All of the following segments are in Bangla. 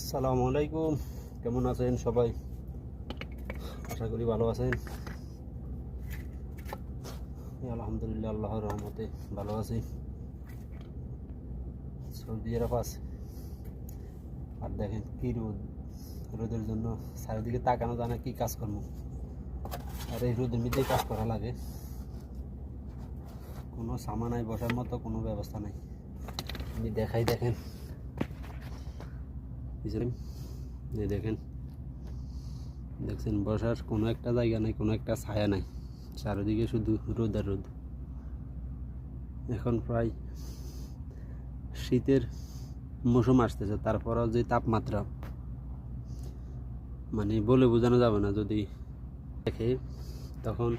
আসসালামু আলাইকুম, কেমন আছেন সবাই? আশা করি ভালো আছেন। আলহামদুলিল্লাহ, আল্লাহর রহমতে ভালো আছি। সৌদি আরব আছে আর দেখেন কি রোদ। রোদের জন্য চারিদিকে তাকানো যায় না, কি কাজ করবো। আর এই রোদের মধ্যেই কাজ করা লাগে, কোনো সামা নাই, বসার মতো কোনো ব্যবস্থা নাই। আমি দেখাই, দেখেন দেখেন, দেখছেন বসার কোনো একটা জায়গা নাই, কোনো একটা ছায়া নাই, চারিদিকে শুধু রোদ আর রোদ। এখন প্রায় শীতের মৌসুম আসতেছে, তারপরেও যে তাপমাত্রা মানে বলে বোঝানো যাবে না। যদি দেখে তখন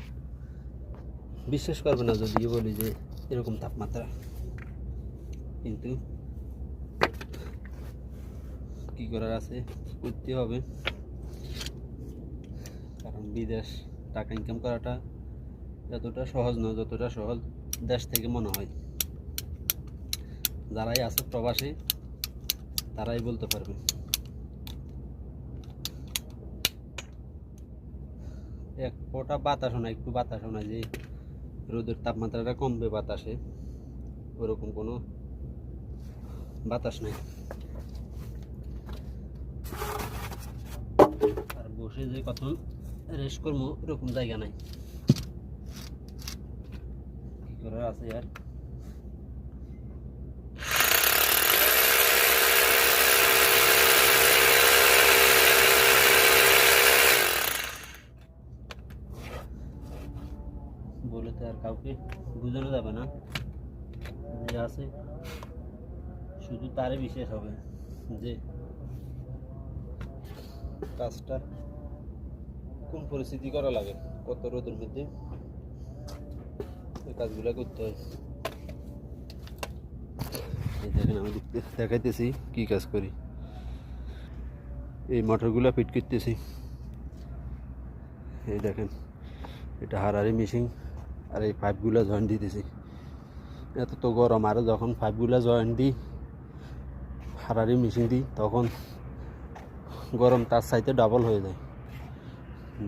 বিশ্বাস করবে না যদি বলি যে এরকম তাপমাত্রা। কিন্তু কি করার আছে, করতে হবে। কারণ বিদেশ টাকা ইনকাম করাটা যতটা সহজ নয়, যতটা সহজ দেশ থেকে মনে হয়। যারাই আছে প্রবাসী তারাই বলতে পারবে। এক ফোঁটা বাতাস না, একটু বাতাস না যে রোদের তাপমাত্রাটা কমবে বাতাসে, ওরকম কোনো বাতাস নাই। আর বসে যে কত রেস্ট করবো এরকম জায়গা নাই। কি করার আছে আর? বলে তো আর কাউকে বোঝানো যাবে না, যে আছে শুধু তারে বিশেষ হবে যে কাজটা কোন পরিস্থিতি করা লাগে, কত রোদের মধ্যে এই কাজগুলো করতে হয়। এই দেখেন আমি দেখাইতেছি কি কাজ করি। এই মোটরগুলো ফিট করতেছি। এই দেখেন, এটা হারারি মেশিন, আর এই পাইপগুলো জয়েন্ট দিতেছি। এত তো গরম, আরও যখন পাইপগুলো জয়েন্ট দিই হারারি মেশিন দিই তখন গরম তার চাইতে ডাবল হয়ে যায়।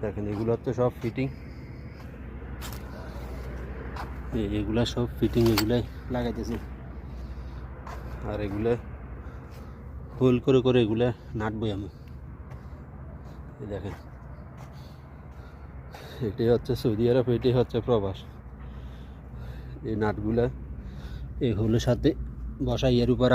দেখেন এগুলো হচ্ছে সব ফিটিং, এগুলা সব ফিটিং, এগুলাই লাগাইতেছি। আর এগুলো হোল করে করে এগুলা নাটবই আমি। এই দেখেন, এটাই হচ্ছে সৌদি আরব, এটাই হচ্ছে প্রবাস। এই নাটগুলা এই হোলের সাথে বসাই, এর উপর